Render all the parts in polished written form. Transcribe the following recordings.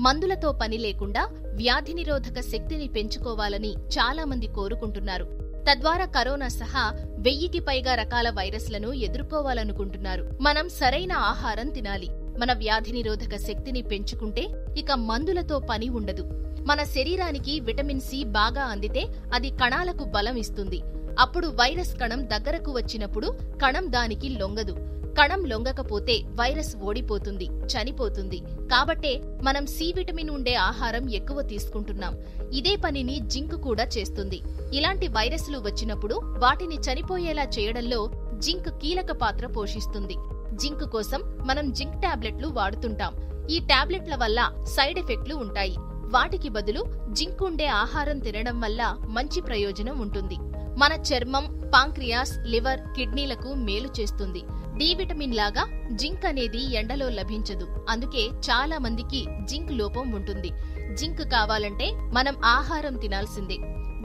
మందులతో పని లేకుండా వ్యాధి నిరోధక శక్తిని పెంచుకోవాలని చాలా మంది కోరుకుంటున్నారు. తద్వారా కరోనా సహా 1000కి పైగా రకాల వైరస్లను ఎదుర్కోవాలనుకుంటున్నారు. మనం సరైన ఆహారం తినాలి. మన వ్యాధి నిరోధక శక్తిని పెంచుకుంటే ఇక మందులతో పని ఉండదు. మన శరీరానికి విటమిన్ సి బాగా అందితే అది కణాలకు బలం ఇస్తుంది. అప్పుడు వైరస్ కణం దగ్గరకు వచ్చినప్పుడు కణం దానికి లొంగదు. కణం లొంగకపోతే వైరస్ ఓడిపోతుంది, చనిపోతుంది. కాబట్టే మనం సి విటమిన్ ఉండే ఆహారం ఎక్కువ తీసుకుంటున్నాం. ఇదే పనిని జింక్ కూడా చేస్తుంది. ఇలాంటి వైరస్లు వచ్చినప్పుడు వాటిని చనిపోయేలా చేయడంలో జింక్ కీలక పాత్ర పోషిస్తుంది. జింక్ కోసం మనం జింక్ టాబ్లెట్లు వాడుతుంటాం. ఈ టాబ్లెట్ల వల్ల సైడ్ ఎఫెక్ట్లు ఉంటాయి. వాటికి బదులు జింక్ ఉండే ఆహారం తినడం వల్ల మంచి ప్రయోజనం ఉంటుంది. మన చర్మం, పాంక్రియాస్, లివర్, కిడ్నీలకు మేలు చేస్తుంది. డి విటమిన్ లాగా జింక్ అనేది ఎండలో లభించదు. అందుకే చాలా మందికి జింక్ లోపం ఉంటుంది. జింక్ కావాలంటే మనం ఆహారం తినాల్సిందే.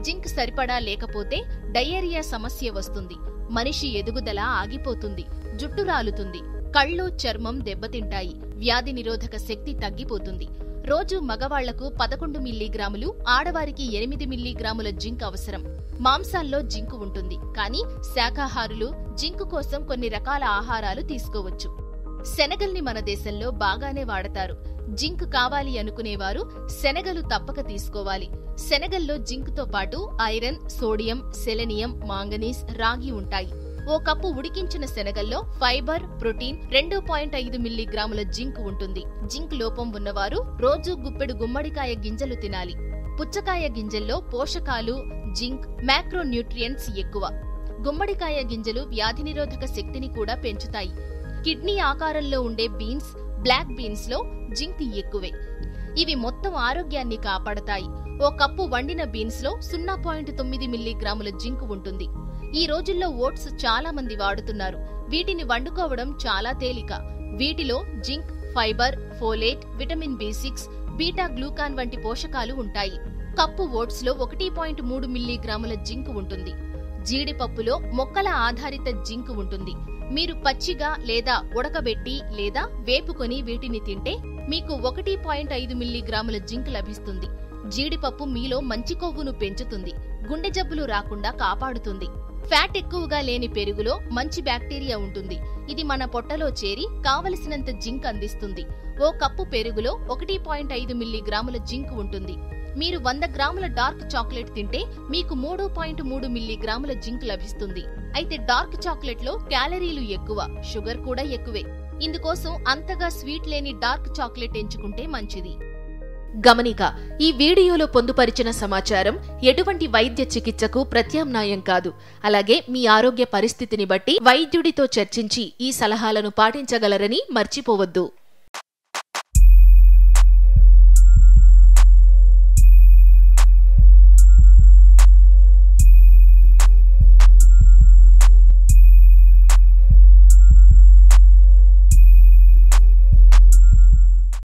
జింక్ సరిపడా లేకపోతే డయేరియా సమస్య వస్తుంది. మనిషి ఎదుగుదల ఆగిపోతుంది. జుట్టు రాలుతుంది. కళ్ళు, చర్మం దెబ్బతింటాయి. వ్యాధి నిరోధక శక్తి తగ్గిపోతుంది. రోజు మగవాళ్లకు 11 మిల్లీగ్రాములు, ఆడవారికి 8 మిల్లీగ్రాముల జింక్ అవసరం. మాంసాల్లో జింకు ఉంటుంది. కానీ శాకాహారులు జింకు కోసం కొన్ని రకాల ఆహారాలు తీసుకోవచ్చు. శనగల్ని మన దేశంలో బాగానే వాడతారు. జింక్ కావాలి అనుకునేవారు శనగలు తప్పక తీసుకోవాలి. శనగల్లో జింకుతో పాటు ఐరన్, సోడియం, సెలెనియం, మాంగనీస్, రాగి ఉంటాయి. ఓ కప్పు ఉడికించిన శనగల్లో ఫైబర్, ప్రోటీన్, 2.5 మిల్లీగ్రాముల జింక్ ఉంటుంది. జింక్ లోపం ఉన్నవారు రోజూ గుప్పెడు గుమ్మడికాయ గింజలు తినాలి. పుచ్చకాయ గింజల్లో పోషకాలు, జింక్, మ్యాక్రోన్యూట్రియంట్స్ ఎక్కువ. గుమ్మడికాయ గింజలు వ్యాధి నిరోధక శక్తిని కూడా పెంచుతాయి. కిడ్నీ ఆకారంలో ఉండే బీన్స్, బ్లాక్ బీన్స్ లో జింక్ ఎక్కువే. ఇవి మొత్తం ఆరోగ్యాన్ని కాపాడతాయి. ఓ కప్పు వండిన బీన్స్ లో 0.9 మిల్లీగ్రాముల జింక్ ఉంటుంది. ఈ రోజుల్లో ఓట్స్ చాలా మంది వాడుతున్నారు. వీటిని వండుకోవడం చాలా తేలిక. వీటిలో జింక్, ఫైబర్, ఫోలేట్, విటమిన్ బి6, బీటా గ్లూకాన్ వంటి పోషకాలు ఉంటాయి. కప్పు ఓట్స్ లో 1.3 మిల్లీగ్రాముల జింక్ ఉంటుంది. జీడిపప్పులో మొక్కల ఆధారిత జింక్ ఉంటుంది. మీరు పచ్చిగా లేదా ఉడకబెట్టి లేదా వేపుకొని వీటిని తింటే మీకు 1.5 మిల్లీగ్రాముల జింక్ లభిస్తుంది. జీడిపప్పు మీలో మంచి కొవ్వును పెంచుతుంది. గుండె జబ్బులు రాకుండా కాపాడుతుంది. ఫ్యాట్ ఎక్కువగా లేని పెరుగులో మంచి బ్యాక్టీరియా ఉంటుంది. ఇది మన పొట్టలో చేరి కావలసినంత జింక్ అందిస్తుంది. ఓ కప్పు పెరుగులో 1.5 మిల్లీగ్రాముల జింక్ ఉంటుంది. మీరు 100 గ్రాముల డార్క్ చాక్లెట్ తింటే మీకు 3.3 మిల్లీగ్రాముల జింక్ లభిస్తుంది. అయితే డార్క్ చాక్లెట్ లో క్యాలరీలు ఎక్కువ, షుగర్ కూడా ఎక్కువే. ఇందుకోసం అంతగా స్వీట్ లేని డార్క్ చాక్లెట్ ఎంచుకుంటే మంచిది. గమనిక: ఈ వీడియోలో పొందుపరిచిన సమాచారం ఎటువంటి వైద్య చికిత్సకు ప్రత్యామ్నాయం కాదు. అలాగే మీ ఆరోగ్య పరిస్థితిని బట్టి వైద్యుడితో చర్చించి ఈ సలహాలను పాటించగలరని మర్చిపోవద్దు.